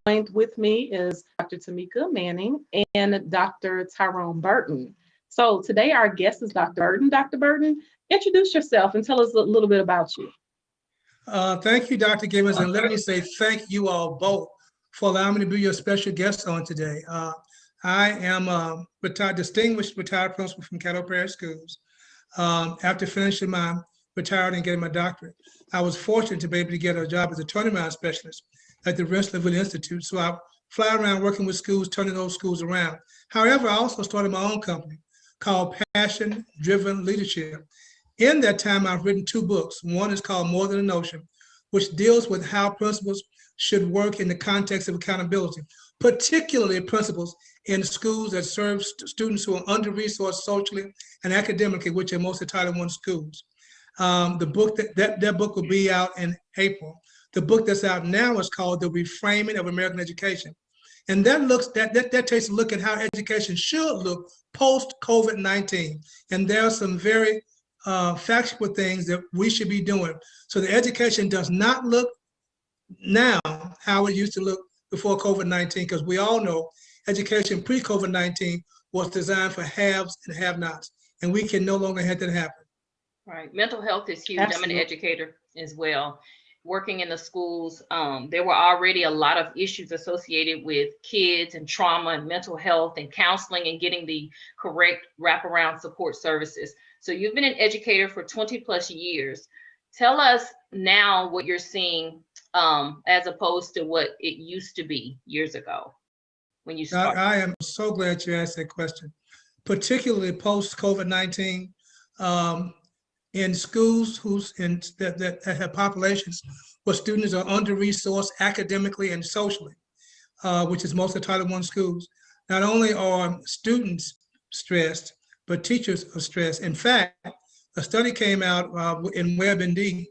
joined with me is Dr. Tamika Manning and Dr. Tyrone Burton. So today our guest is Dr. Burton. Dr. Burton, introduce yourself and tell us a little bit about you. Thank you, Dr. Gibbons, and let me say thank you all both for allowing me to be your special guest on today. I am a distinguished retired principal from Caddo Parish Schools. After finishing my retired and getting my doctorate, I was fortunate to be able to get a job as a turnaround specialist at the Rensselaerville Institute. So I fly around working with schools, turning those schools around. However, I also started my own company called Passion Driven Leadership. In that time, I've written two books. One is called More Than a Notion, which deals with how principals should work in the context of accountability, particularly principals in schools that serve students who are under-resourced socially and academically, which are most of Title I schools. The book that book will be out in April. The book that's out now is called The Reframing of American Education. And that takes a look at how education should look post-COVID-19. And there are some very factual things that we should be doing. So the education does not look now how it used to look before COVID-19, because we all know education pre-COVID-19 was designed for haves and have-nots, and we can no longer have that happen. Right. Mental health is huge. Absolutely. I'm an educator as well. Working in the schools, there were already a lot of issues associated with kids and trauma and mental health and counseling and getting the correct wraparound support services. So you've been an educator for 20 plus years. Tell us now what you're seeing as opposed to what it used to be years ago when you started. I am so glad you asked that question, particularly post-COVID-19. In schools that have populations where students are under-resourced academically and socially, which is most of Title I schools. Not only are students stressed, but teachers are stressed. In fact, a study came out in WebMD,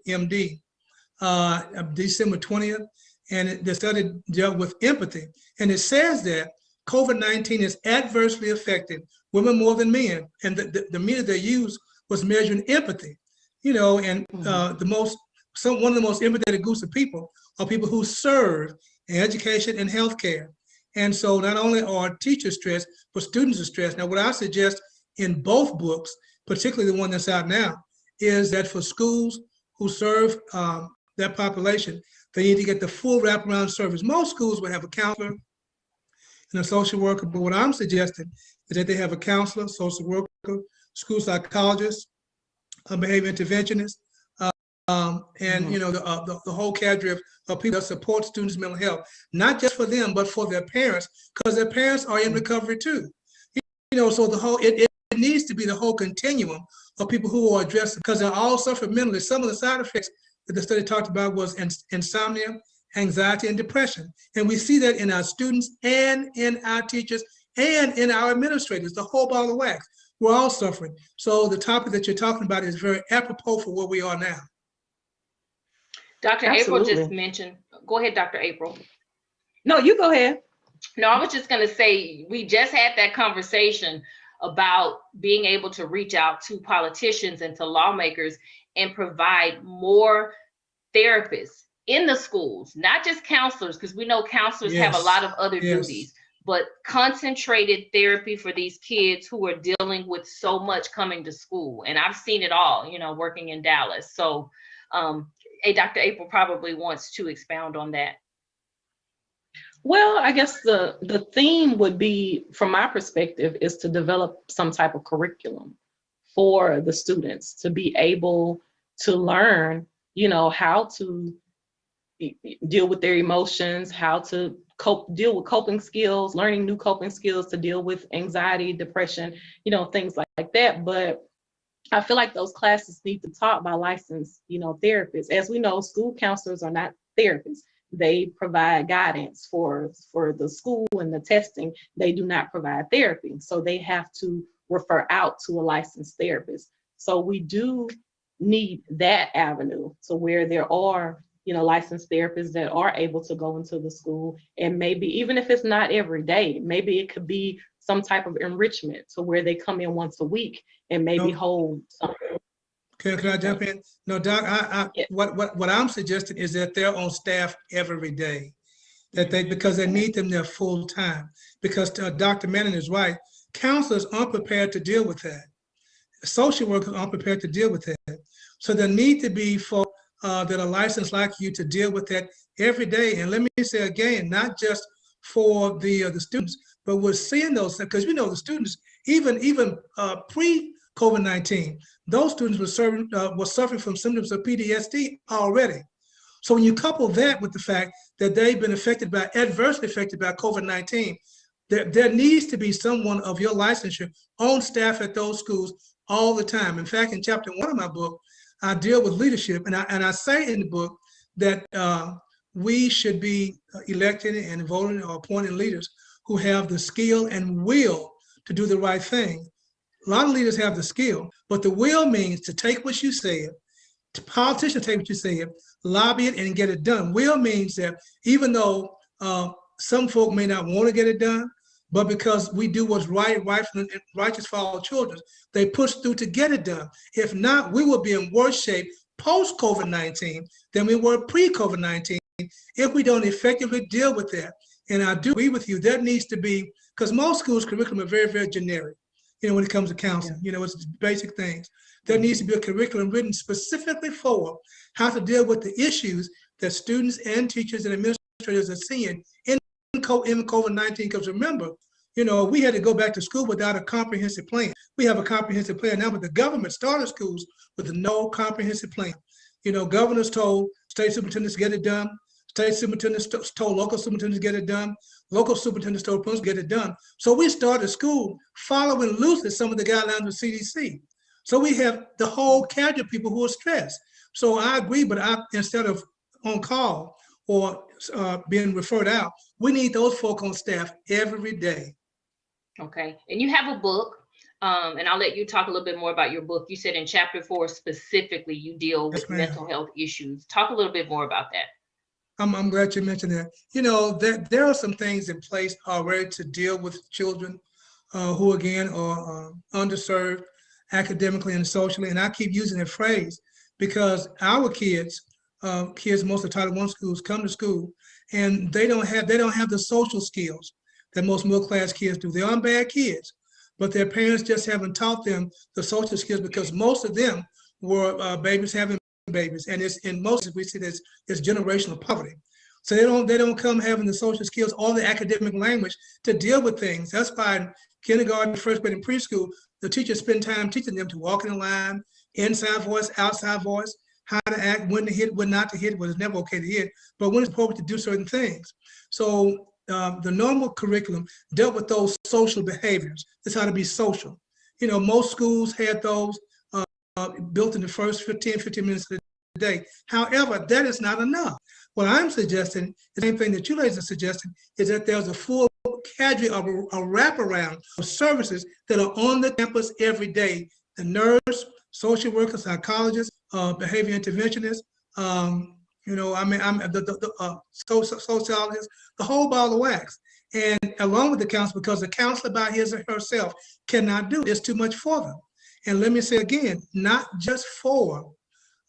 December 20th, and the study dealt with empathy. And it says that COVID-19 has adversely affected women more than men. And the meter they used was measuring empathy, and one of the most empathetic groups of people are people who serve in education and healthcare. And so not only are teachers stressed, but students are stressed. Now, what I suggest in both books, particularly the one that's out now, is that for schools who serve that population, they need to get the full wraparound service. Most schools will have a counselor and a social worker, but what I'm suggesting is that they have a counselor, social worker, school psychologist, a behavior interventionist, and the whole cadre of people that support students' mental health, not just for them, but for their parents, because their parents are in recovery too. So the whole it needs to be the whole continuum of people who are addressed, because they all suffer mentally. Some of the side effects that the study talked about was insomnia, anxiety, and depression, and we see that in our students and in our teachers and in our administrators, the whole ball of wax. We're all suffering. So the topic that you're talking about is very apropos for where we are now. Dr. Absolutely. April just mentioned, go ahead, Dr. April. No, you go ahead. No, I was just going to say, we just had that conversation about being able to reach out to politicians and to lawmakers and provide more therapists in the schools, not just counselors, because we know counselors have a lot of other duties, but concentrated therapy for these kids who are dealing with so much coming to school. And I've seen it all, working in Dallas. So Dr. April probably wants to expound on that. Well, I guess the theme would be, from my perspective, is to develop some type of curriculum for the students to be able to learn, how to deal with their emotions, how to deal with coping skills, learning new coping skills to deal with anxiety, depression, things like that. But I feel like those classes need to be taught by licensed, therapists. As we know, school counselors are not therapists. They provide guidance for the school and the testing. They do not provide therapy. So they have to refer out to a licensed therapist. So we do need that avenue, to where there are, licensed therapists that are able to go into the school, and maybe even if it's not every day, maybe it could be some type of enrichment to where they come in once a week and maybe hold something. Can I jump in? No, Doc, what I'm suggesting is that they're on staff every day. that because they need them there full time. Because Dr. Manning is right, counselors aren't prepared to deal with that. Social workers aren't prepared to deal with that. So there need to be folks that are licensed like you to deal with that every day. And let me say again, not just for the students, but we're seeing those, because we know the students, even pre-COVID-19, those students were suffering from symptoms of PTSD already. So when you couple that with the fact that they've been adversely affected by COVID-19, there needs to be someone of your licensure on staff at those schools all the time. In fact, in chapter 1 of my book, I deal with leadership, and I say in the book that we should be elected and voted or appointed leaders who have the skill and will to do the right thing. A lot of leaders have the skill, but the will means to take what you said, politicians take what you said, lobby it and get it done. Will means that even though some folk may not want to get it done, but because we do what's righteous for all children, they push through to get it done. If not, we will be in worse shape post-COVID-19 than we were pre-COVID-19 if we don't effectively deal with that. And I do agree with you, there needs to be, because most schools' curriculum are very, very generic, when it comes to counseling, it's basic things. There needs to be a curriculum written specifically for how to deal with the issues that students and teachers and administrators are seeing in COVID-19, because remember, we had to go back to school without a comprehensive plan. We have a comprehensive plan now, but the government started schools with no comprehensive plan. Governors told state superintendents to get it done. State superintendents told local superintendents to get it done. Local superintendents told principals to get it done. So we started school following loosely some of the guidelines of CDC. So we have the whole category of people who are stressed. So I agree, but instead of on call or being referred out, we need those folk on staff every day. Okay, and you have a book, and I'll let you talk a little bit more about your book. You said in chapter 4 specifically, you deal with mental health issues. Talk a little bit more about that. I'm glad you mentioned that. There are some things in place already to deal with children who, again, are underserved academically and socially. And I keep using that phrase because our kids most of Title I schools come to school and they don't have the social skills that most middle class kids do. They aren't bad kids, but their parents just haven't taught them the social skills because most of them were babies having babies, and it's in most we see this generational poverty. So they don't come having the social skills or the academic language to deal with things. That's why in kindergarten, first grade, and preschool, the teachers spend time teaching them to walk in a line, inside voice, outside voice, how to act, when to hit, when not to hit, when it's never okay to hit, but when it's appropriate to do certain things. So the normal curriculum dealt with those social behaviors. It's how to be social. Most schools had those built in the first 15 minutes of the day. However, that is not enough. What I'm suggesting, the same thing that you ladies are suggesting, is that there's a full cadre of a wraparound of services that are on the campus every day. The nurse, social worker, psychologist, behavior interventionist, sociologist, the whole ball of wax. And along with the counselor, because the counselor by his or herself cannot do it. It's too much for them. And let me say again, not just for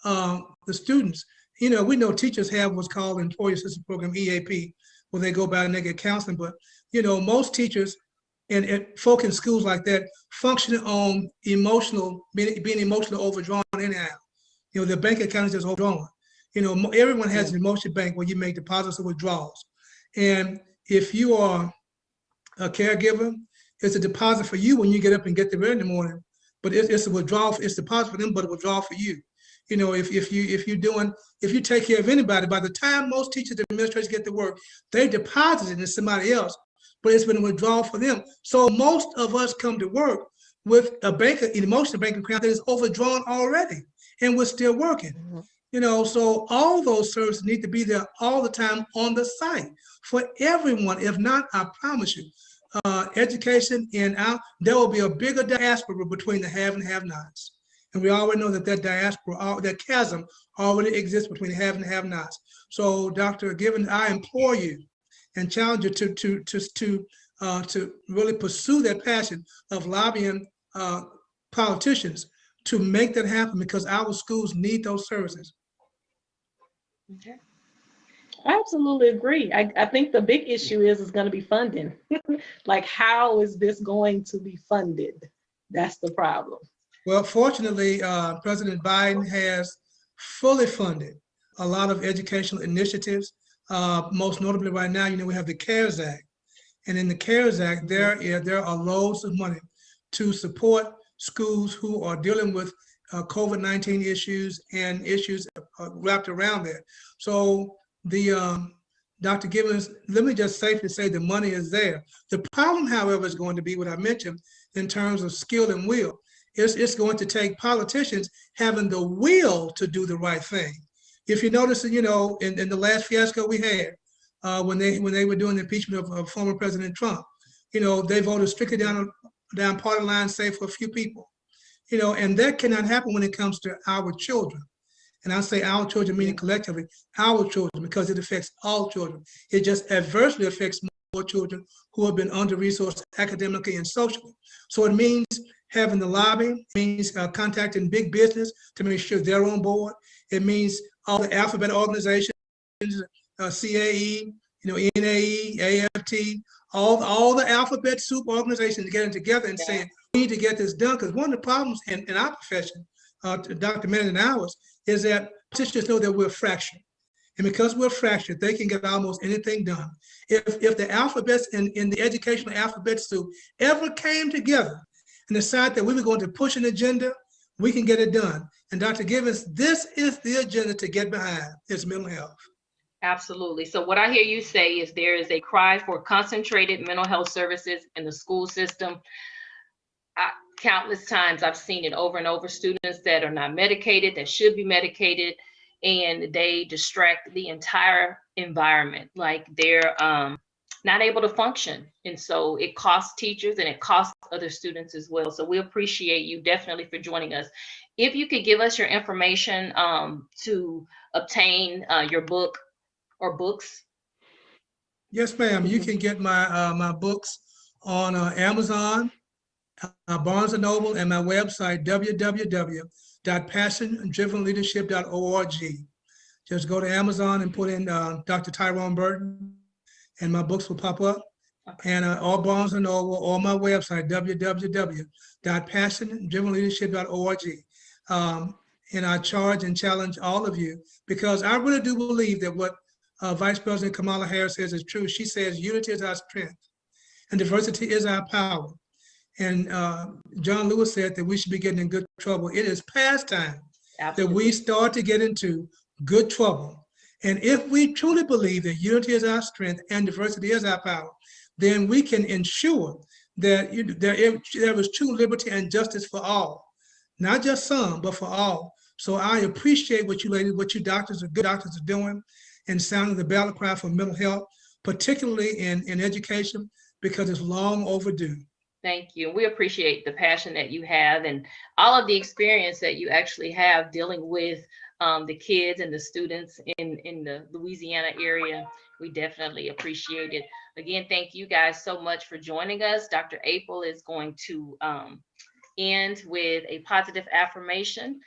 the students. We know teachers have what's called Employee Assistance Program, EAP, where they go by and they get counseling. But, most teachers and folk in schools like that function on being emotionally overdrawn anyhow. Their bank account is just overdrawn. Everyone has an emotional bank where you make deposits or withdrawals. And if you are a caregiver, it's a deposit for you when you get up and get there in the morning. But it's a withdrawal. It's a deposit for them, but a withdrawal for you. If you take care of anybody, by the time most teachers and administrators get to work, they deposit it in somebody else, but it's been a withdrawal for them. So most of us come to work with an emotional bank account that is overdrawn already, and we're still working. So all those services need to be there all the time on the site for everyone. If not, I promise you, education there will be a bigger diaspora between the have and have-nots. And we already know that diaspora, that chasm already exists between the have and have-nots. So Dr. Given, I implore you and challenge you to really pursue that passion of lobbying politicians to make that happen, because our schools need those services. Okay. I absolutely agree. I think the big issue is going to be funding. Like, how is this going to be funded? That's the problem. Well, fortunately, President Biden has fully funded a lot of educational initiatives. Most notably right now, we have the CARES Act. And in the CARES Act, there are loads of money to support schools who are dealing with COVID-19 issues and issues wrapped around that. So Dr. Gibbons, let me just safely say the money is there. The problem, however, is going to be what I mentioned in terms of skill and will. It's going to take politicians having the will to do the right thing. If you notice, in the last fiasco we had, when they were doing the impeachment of former President Trump, they voted strictly down party lines, save for a few people, and that cannot happen when it comes to our children. And I say our children, meaning collectively, our children, because it affects all children. It just adversely affects more children who have been under-resourced academically and socially. So it means having the lobby, it means contacting big business to make sure they're on board. It means all the alphabet organizations, CAE, NAE, AFT, all the alphabet soup organizations getting together and saying, we need to get this done. Because one of the problems in our profession, Dr. Manning and ours, is that politicians know that we're fractured. And because we're fractured, they can get almost anything done. If the alphabets in the educational alphabet soup ever came together and decided that we were going to push an agenda, we can get it done. And Dr. Gibbons, this is the agenda to get behind. It's mental health. Absolutely. So what I hear you say is there is a cry for concentrated mental health services in the school system. Countless times I've seen it over and over, students that are not medicated, that should be medicated, and they distract the entire environment. Like they're not able to function. And so it costs teachers and it costs other students as well. So we appreciate you definitely for joining us. If you could give us your information to obtain your book or books. Yes, ma'am. You can get my books on Amazon, Barnes & Noble, and my website, www.passiondrivenleadership.org. Just go to Amazon and put in Dr. Tyrone Burton, and my books will pop up. Okay. And or Barnes & Noble, or my website, www.passiondrivenleadership.org. And I charge and challenge all of you, because I really do believe that what Vice President Kamala Harris says is true. She says unity is our strength and diversity is our power. And John Lewis said that we should be getting in good trouble. It is past time that we start to get into good trouble. And if we truly believe that unity is our strength and diversity is our power, then we can ensure that there is true liberty and justice for all, not just some, but for all. So I appreciate what you ladies, what you doctors are doing and sounding the battle cry for mental health, particularly in education, because it's long overdue. Thank you. We appreciate the passion that you have and all of the experience that you actually have dealing with the kids and the students in the Louisiana area. We definitely appreciate it. Again, thank you guys so much for joining us. Dr. April is going to end with a positive affirmation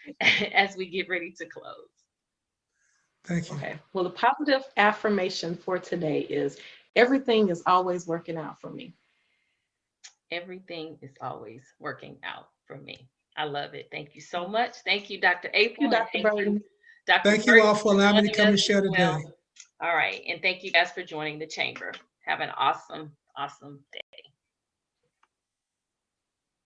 as we get ready to close. Thank you. Okay. Well, the positive affirmation for today is everything is always working out for me. Everything is always working out for me. I love it. Thank you so much. Thank you, Dr. April. Thank you, Dr. Burton. Thank you all for allowing me to come and share today. All right. And thank you guys for joining the chamber. Have an awesome, awesome day.